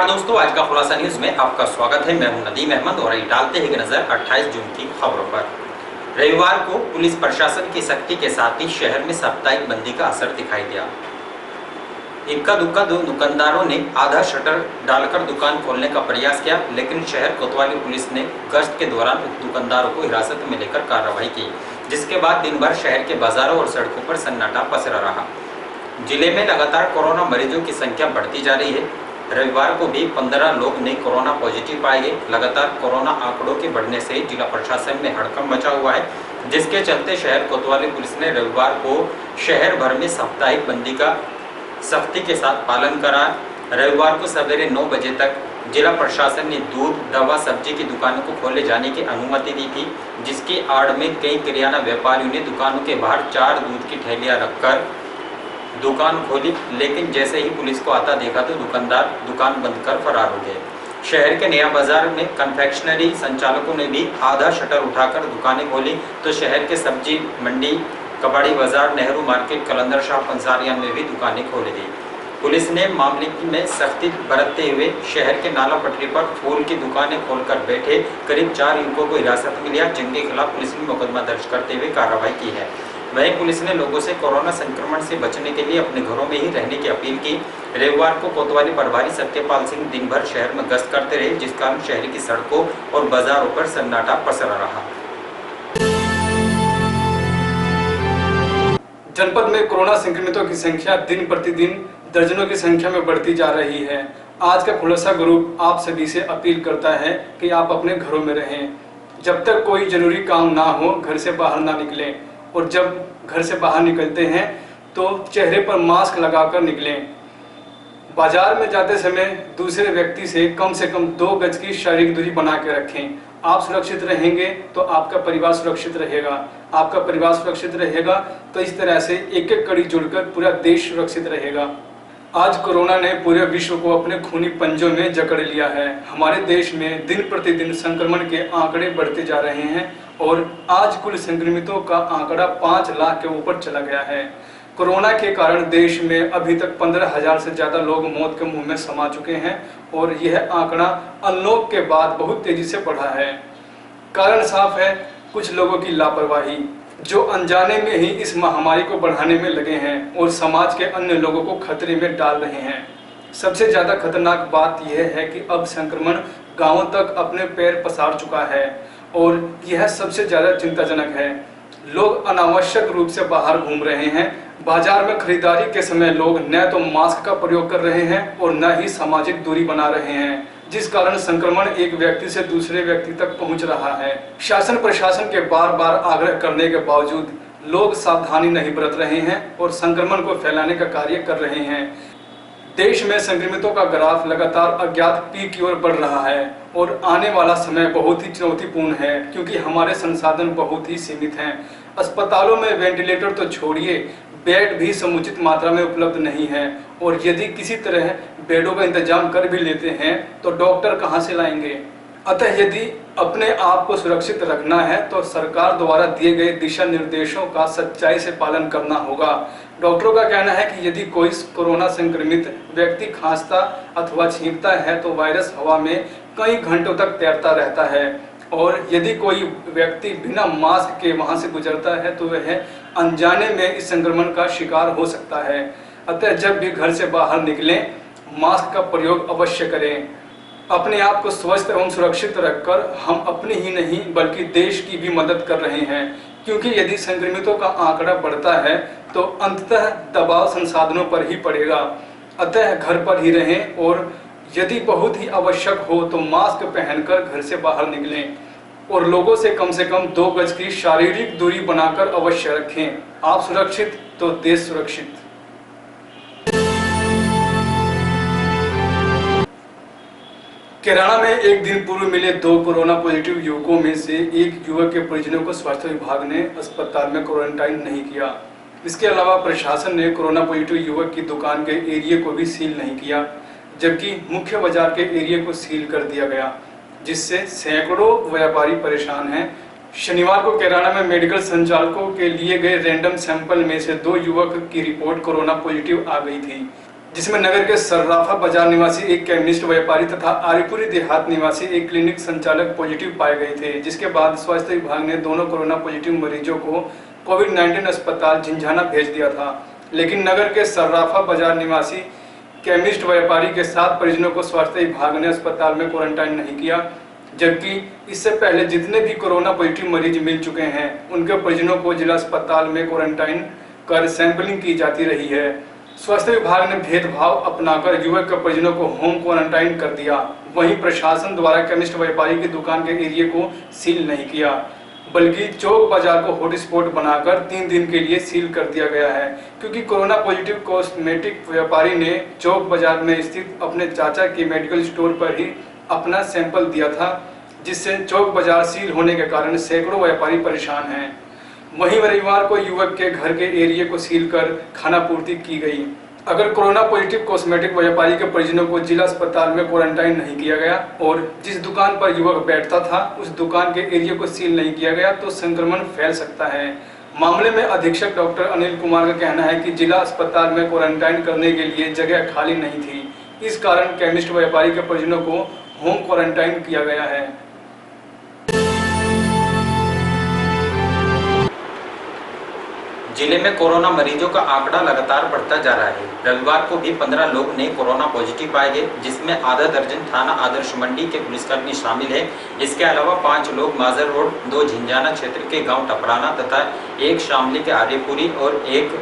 नमस्कार दोस्तों, आज का खुलासा न्यूज में आपका स्वागत है। मैं हूं नदीम अहमद और डालते हैं नजर 28 जून की खबरों पर। रविवार को पुलिस प्रशासन की सख्ती के साथ ही शहर में साप्ताहिक बंदी का असर दिखाई दिया। इक्का दुक्का दो दुकानदारों ने आधा शटर डालकर दुकान खोलने का प्रयास किया, लेकिन शहर कोतवाली पुलिस ने गश्त के दौरान दुकानदारों को हिरासत में लेकर कार्रवाई की, जिसके बाद दिन भर शहर के बाजारों और सड़कों पर सन्नाटा पसरा रहा। जिले में लगातार कोरोना मरीजों की संख्या बढ़ती जा रही है। रविवार को भी 15 लोग नए कोरोना पॉजिटिव पाए गए। लगातार कोरोना आंकड़ों के बढ़ने से जिला प्रशासन में हड़कंप मचा हुआ है, जिसके चलते शहर कोतवाली पुलिस ने रविवार को शहर भर में साप्ताहिक बंदी का सख्ती के साथ पालन करा। रविवार को सवेरे 9 बजे तक जिला प्रशासन ने दूध, दवा, सब्जी की दुकानों को खोले जाने की अनुमति दी थी, जिसकी आड़ में कई किराना व्यापारियों ने दुकानों के बाहर 4 दूध की थैलियां रखकर दुकान खोली, लेकिन जैसे ही पुलिस को आता देखा तो दुकानदार दुकान बंद कर फरार हो गए। शहर के नया बाजार में कन्फेक्शनरी संचालकों ने भी आधा शटर उठाकर दुकानें खोली, तो शहर के सब्जी मंडी, कबाड़ी बाजार, नेहरू मार्केट, कलंदर शाह, पंसारिया में भी दुकानें खोली गई। पुलिस ने मामले में सख्ती बरतते हुए शहर के नाला पटरी पर फूल की दुकानें खोलकर बैठे करीब 4 युवकों को हिरासत में लिया, जिनके खिलाफ पुलिस ने मुकदमा दर्ज करते हुए कार्रवाई की है। वहीं पुलिस ने लोगों से कोरोना संक्रमण से बचने के लिए अपने घरों में ही रहने की अपील की। रविवार को कोतवाली प्रभारी सत्यपाल सिंह दिन भर शहर में गश्त करते रहे, जिस कारण शहर की सड़कों और बाजारों पर सन्नाटा पसरा रहा। जनपद में कोरोना संक्रमितों की संख्या दिन प्रतिदिन दर्जनों की संख्या में बढ़ती जा रही है। आज का खुलासा ग्रुप आप सभी से अपील करता है कि आप अपने घरों में रहें। जब तक कोई जरूरी काम ना हो घर से बाहर ना निकलें, और जब घर से बाहर निकलते हैं तो चेहरे पर मास्क लगाकर निकलें। बाजार में जाते समय दूसरे व्यक्ति से कम 2 गज की शारीरिक दूरी बना के रखें। आप सुरक्षित रहेंगे तो आपका परिवार सुरक्षित रहेगा। आपका परिवार सुरक्षित रहेगा तो इस तरह से एक एक कड़ी जुड़कर पूरा देश सुरक्षित रहेगा। आज कोरोना ने पूरे विश्व को अपने खूनी पंजों में जकड़ लिया है। हमारे देश में दिन प्रतिदिन संक्रमण के आंकड़े बढ़ते जा रहे हैं और आज कुल संक्रमितों का आंकड़ा 5 लाख के ऊपर चला गया है। कोरोना के कारण देश में अभी तक 15,000 से ज्यादा लोग मौत के मुंह में समा चुके हैं और यह आंकड़ा अनलॉक के बाद बहुत तेजी से बढ़ा है। कारण साफ है, कुछ लोगों की लापरवाही, जो अनजाने में ही इस महामारी को बढ़ाने में लगे हैं और समाज के अन्य लोगों को खतरे में डाल रहे हैं। सबसे ज्यादा खतरनाक बात यह है कि अब संक्रमण गांवों तक अपने पैर पसार चुका है और यह सबसे ज्यादा चिंताजनक है। लोग अनावश्यक रूप से बाहर घूम रहे हैं। बाजार में खरीदारी के समय लोग न तो मास्क का प्रयोग कर रहे हैं और न ही सामाजिक दूरी बना रहे हैं, जिस कारण संक्रमण एक व्यक्ति से दूसरे व्यक्ति तक पहुंच रहा है। शासन प्रशासन के बार बार आग्रह करने के बावजूद लोग सावधानी नहीं बरत रहे हैं और संक्रमण को फैलाने का कार्य कर रहे हैं। देश में संक्रमितों का ग्राफ लगातार अज्ञात पीक की ओर बढ़ रहा है और आने वाला समय बहुत ही चुनौतीपूर्ण है, क्योंकि हमारे संसाधन बहुत ही सीमित हैं। अस्पतालों में वेंटिलेटर तो छोड़िए, बेड भी समुचित मात्रा में उपलब्ध नहीं है और यदि किसी तरह बेडों का इंतजाम कर भी लेते हैं तो डॉक्टर कहां से लाएंगे। अतः यदि अपने आप को सुरक्षित रखना है तो सरकार द्वारा दिए गए दिशा निर्देशों का सच्चाई से पालन करना होगा। डॉक्टरों का कहना है कि यदि कोई कोरोना संक्रमित व्यक्ति खांसता अथवा छींकता है तो वायरस हवा में कई घंटों तक तैरता रहता है और यदि कोई व्यक्ति बिना मास्क के वहां से गुजरता है तो वह अनजाने में इस संक्रमण का शिकार हो सकता है। अतः जब भी घर से बाहर निकलें, मास्क का प्रयोग अवश्य करें। अपने आप को स्वस्थ एवं सुरक्षित रखकर हम अपनी ही नहीं बल्कि देश की भी मदद कर रहे हैं, क्योंकि यदि संक्रमितों का आंकड़ा बढ़ता है तो अंततः दबाव संसाधनों पर ही पड़ेगा। अतः घर पर ही रहें और यदि बहुत ही आवश्यक हो तो मास्क पहनकर घर से बाहर निकलें और लोगों से कम 2 गज की शारीरिक दूरी बनाकर अवश्य रखें। आप सुरक्षित तो देश सुरक्षित। केराना में एक दिन पूर्व मिले 2 कोरोना पॉजिटिव युवकों में से एक युवक के परिजनों को स्वास्थ्य विभाग ने अस्पताल में क्वारंटाइन नहीं किया। इसके अलावा प्रशासन ने कोरोना पॉजिटिव युवक की दुकान के एरिया को भी सील नहीं किया, जबकि मुख्य बाजार के एरिया को सील कर दिया गया, जिससे सैकड़ों व्यापारी परेशान हैं। शनिवार को केराना में मेडिकल संचालकों के लिए गए रैंडम सैंपल में से 2 युवक की रिपोर्ट कोरोना पॉजिटिव आ गई थी। जिसमें नगर के सर्राफा बाजार निवासी एक केमिस्ट व्यापारी तथा आरीपुरी देहात निवासी एक क्लिनिक संचालक पॉजिटिव पाए गए थे, जिसके बाद स्वास्थ्य विभाग ने दोनों कोरोना पॉजिटिव मरीजों को कोविड-19 अस्पताल झिंझाना भेज दिया था। लेकिन नगर के सर्राफा बाजार निवासी केमिस्ट व्यापारी के 7 परिजनों को स्वास्थ्य विभाग ने अस्पताल में क्वारंटाइन नहीं किया, जबकि इससे पहले जितने भी कोरोना पॉजिटिव मरीज मिल चुके हैं उनके परिजनों को जिला अस्पताल में क्वारंटाइन कर सैंपलिंग की जाती रही है। स्वास्थ्य विभाग ने भेदभाव अपनाकर युवक के परिजनों को होम क्वारंटाइन कर दिया। वहीं प्रशासन द्वारा केमिस्ट व्यापारी की दुकान के एरिया को सील नहीं किया, बल्कि चौक बाजार को हॉटस्पॉट बनाकर 3 दिन के लिए सील कर दिया गया है, क्योंकि कोरोना पॉजिटिव कॉस्मेटिक व्यापारी ने चौक बाजार में स्थित अपने चाचा के मेडिकल स्टोर पर ही अपना सैंपल दिया था, जिससे चौक बाजार सील होने के कारण सैकड़ों व्यापारी परेशान हैं। वहीं रविवार को युवक के घर के एरिया को सील कर खाना पूर्ति की गई। अगर कोरोना पॉजिटिव कॉस्मेटिक व्यापारी के परिजनों को जिला अस्पताल में क्वारंटाइन नहीं किया गया और जिस दुकान पर युवक बैठता था उस दुकान के एरिया को सील नहीं किया गया तो संक्रमण फैल सकता है। मामले में अधीक्षक डॉक्टर अनिल कुमार का कहना है कि जिला अस्पताल में क्वारंटाइन करने के लिए जगह खाली नहीं थी, इस कारण केमिस्ट व्यापारी के परिजनों को होम क्वारंटाइन किया गया है। जिले में कोरोना मरीजों का आंकड़ा लगातार बढ़ता जा रहा है। रविवार को भी 15 लोग नए कोरोना पॉजिटिव पाए गए, जिसमें आधा दर्जन थाना आदर्श मंडी के पुलिसकर्मी शामिल है। इसके अलावा 5 लोग माजर रोड, 2 झिंझाना क्षेत्र के गांव टपराना तथा 1 शामली के आर्यपुरी और 1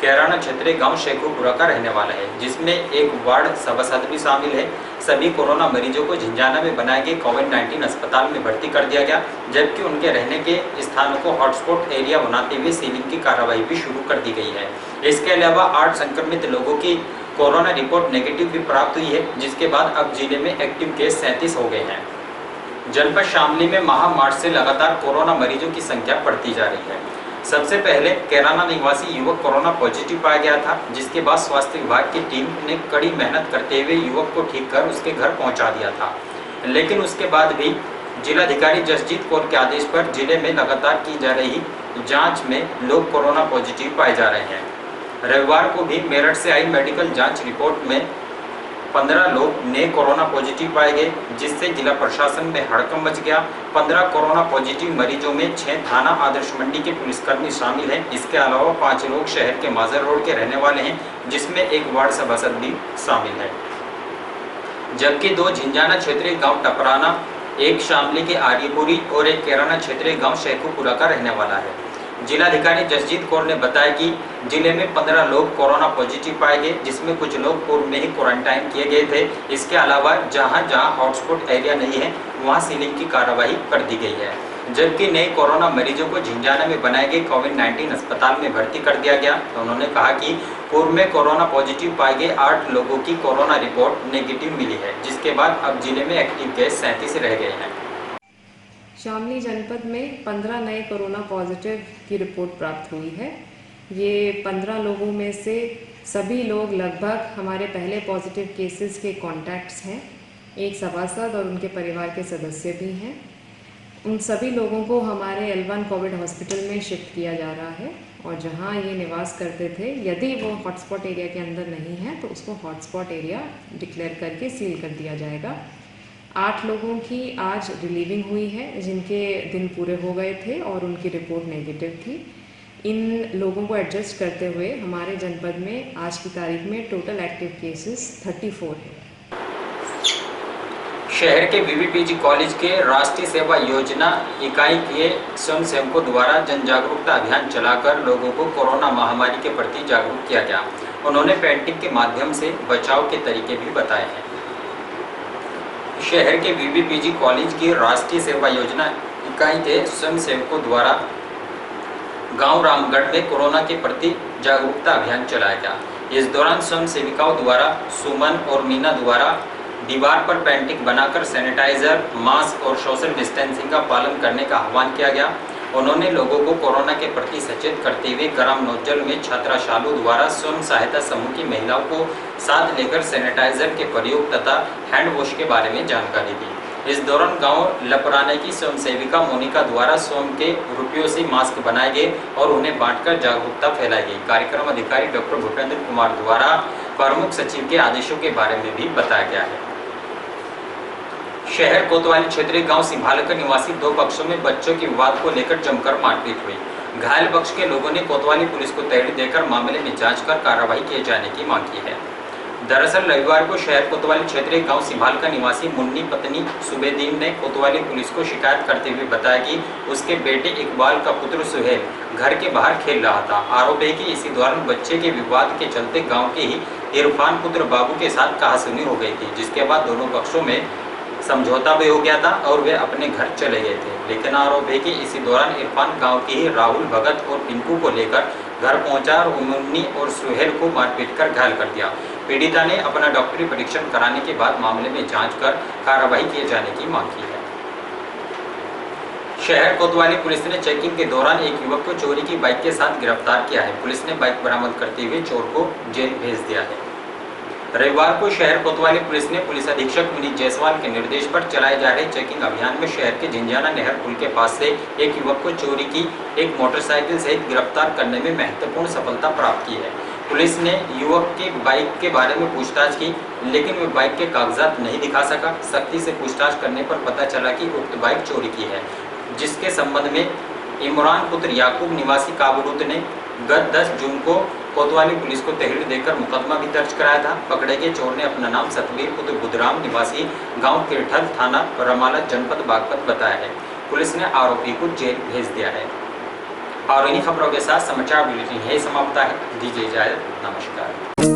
कैराना क्षेत्रीय गांव शेखुपुरा का रहने वाला है, जिसमें 1 वार्ड सभासद भी शामिल है। सभी कोरोना मरीजों को झिंझाना में बनाए गए कोविड-19 अस्पताल में भर्ती कर दिया गया, जबकि उनके रहने के स्थानों को हॉटस्पॉट एरिया बनाते हुए सीलिंग की कार्रवाई भी शुरू कर दी गई है। इसके अलावा 8 संक्रमित लोगों की कोरोना रिपोर्ट नेगेटिव भी प्राप्त हुई है, जिसके बाद अब जिले में एक्टिव केस 37 हो गए हैं। जनपद शामली में महामार्च से लगातार कोरोना मरीजों की संख्या बढ़ती जा रही है। सबसे पहले कैराना निवासी युवक कोरोना पॉजिटिव पाया गया था, जिसके बाद स्वास्थ्य विभाग की टीम ने कड़ी मेहनत करते हुए युवक को ठीक कर उसके घर पहुंचा दिया था। लेकिन उसके बाद भी जिलाधिकारी जसजीत कौर के आदेश पर जिले में लगातार की जा रही जांच में लोग कोरोना पॉजिटिव पाए जा रहे हैं। रविवार को भी मेरठ से आई मेडिकल जाँच रिपोर्ट में 15 लोग नए कोरोना पॉजिटिव पाए गए, जिससे जिला प्रशासन में हड़कंप मच गया। 15 कोरोना पॉजिटिव मरीजों में 6 थाना आदर्श मंडी के पुलिसकर्मी शामिल हैं। इसके अलावा 5 लोग शहर के माजर रोड के रहने वाले हैं, जिसमें 1 वार्ड सभासद भी शामिल है, जबकि 2 झिंझाना क्षेत्रीय गाँव टपराना, 1 शामली के आर्यपुरी और 1 कैराना क्षेत्रीय गाँव शेखुपुरा का रहने वाला है। जिलाधिकारी जसजीत कौर ने बताया कि जिले में 15 लोग कोरोना पॉजिटिव पाए गए, जिसमें कुछ लोग पूर्व में ही क्वारंटाइन किए गए थे। इसके अलावा जहां हॉटस्पॉट एरिया नहीं है वहां सीलिंग की कार्रवाई कर दी गई है, जबकि नए कोरोना मरीजों को झिंझाना में बनाए गए कोविड-19 अस्पताल में भर्ती कर दिया गया। तो उन्होंने कहा कि पूर्व में कोरोना पॉजिटिव पाए गए 8 लोगों की कोरोना रिपोर्ट नेगेटिव मिली है, जिसके बाद अब जिले में एक्टिव केस 37 रह गए हैं। शामली जनपद में 15 नए कोरोना पॉजिटिव की रिपोर्ट प्राप्त हुई है। ये 15 लोगों में से सभी लोग लगभग हमारे पहले पॉजिटिव केसेस के कॉन्टैक्ट्स हैं। एक सभासद और उनके परिवार के सदस्य भी हैं। उन सभी लोगों को हमारे L1 कोविड हॉस्पिटल में शिफ्ट किया जा रहा है और जहां ये निवास करते थे, यदि वो हॉटस्पॉट एरिया के अंदर नहीं है तो उसको हॉटस्पॉट एरिया डिक्लेयर करके सील कर दिया जाएगा। 8 लोगों की आज रिलीविंग हुई है, जिनके दिन पूरे हो गए थे और उनकी रिपोर्ट नेगेटिव थी। इन लोगों को एडजस्ट करते हुए हमारे जनपद में आज की तारीख में टोटल एक्टिव केसेस 34 है। शहर के बीबीपीजी कॉलेज के राष्ट्रीय सेवा योजना इकाई के स्वयंसेवकों द्वारा जन जागरूकता अभियान चलाकर लोगों को कोरोना महामारी के प्रति जागरूक किया गया। उन्होंने पेंटिंग के माध्यम से बचाव के तरीके भी बताए हैं। शहर के बीबीपीजी कॉलेज की राष्ट्रीय सेवा योजना इकाई के स्वयंसेवकों द्वारा गांव रामगढ़ में कोरोना के प्रति जागरूकता अभियान चलाया गया। इस दौरान स्वयं सेविकाओं द्वारा सुमन और मीना द्वारा दीवार पर पेंटिंग बनाकर सैनिटाइजर, मास्क और सोशल डिस्टेंसिंग का पालन करने का आह्वान किया गया। उन्होंने लोगों को कोरोना के प्रति सचेत करते हुए ग्राम नौजल में छात्रा शालू द्वारा स्वयं सहायता समूह की महिलाओं को साथ लेकर सैनिटाइजर के प्रयोग तथा हैंड वॉश के बारे में जानकारी दी। इस दौरान गांव लपराने की स्वयंसेविका मोनिका द्वारा स्वयं के रुपयों से मास्क बनाए गए और उन्हें बांटकर जागरूकता फैलाई गई। कार्यक्रम अधिकारी डॉक्टर भूपेंद्र कुमार द्वारा प्रमुख सचिव के आदेशों के बारे में भी बताया गया है। शहर कोतवाली क्षेत्रीय गांव सिंभालकर निवासी दो पक्षों में बच्चों के विवाद को लेकर जमकर मारपीट हुई। घायल पक्ष के लोगों ने कोतवाली पुलिस को तहरीर देकर मामले में जांच कर कार्रवाई किए जाने की मांग की है। दरअसल रविवार को शहर कोतवाली क्षेत्रीय गांव सिंभालकर निवासी मुन्नी पत्नी सुबेदीन ने कोतवाली पुलिस को शिकायत करते हुए बताया कि उसके बेटे इकबाल का पुत्र सुहेल घर के बाहर खेल रहा था। आरोप है कि इसी दौरान बच्चे के विवाद के चलते गांव के ही इरफान पुत्र बाबू के साथ कहासुनी हो गई थी, जिसके बाद दोनों पक्षों में समझौता भी हो गया था और वे अपने घर चले गए थे। लेकिन आरोप है कि इसी दौरान इरफान गांव के ही राहुल भगत और पिंकू को लेकर घर पहुंचा और मुन्नी और सुहेल को मारपीट कर घायल कर दिया। पीड़िता ने अपना डॉक्टरी परीक्षण कराने के बाद मामले में जांच कर कार्रवाई किए जाने की मांग की है। शहर कोतवाली पुलिस ने चेकिंग के दौरान एक युवक को चोरी की बाइक के साथ गिरफ्तार किया है। पुलिस ने बाइक बरामद करते हुए चोर को जेल भेज दिया है। रविवार को शहर कोतवाली पुलिस ने पुलिस अधीक्षक विनीत जायसवाल के निर्देश पर चलाए जा रहे चेकिंग अभियान में शहर के झिंझाना नहर पुल के पास से एक युवक को चोरी की एक मोटरसाइकिल सहित गिरफ्तार करने में महत्वपूर्ण सफलता प्राप्त की है। पुलिस ने युवक के बाइक के बारे में पूछताछ की, लेकिन वह बाइक के कागजात नहीं दिखा सका। सख्ती से पूछताछ करने पर पता चला कि उक्त बाइक चोरी की है, जिसके संबंध में इमरान पुत्र याकूब निवासी काबुलुत ने गत 10 जून को कोतवाली पुलिस को तहरीर देकर मुकदमा भी दर्ज कराया था। पकड़े गए चोर ने अपना नाम सतबीर पुत्र बुधराम निवासी गांव किरठल थाना रमाला जनपद बागपत बताया है। पुलिस ने आरोपी को जेल भेज दिया है। और इन्हीं खबरों के साथ समाचार बुलेटिन यही समाप्त है। दीजिए इजाजत, नमस्कार।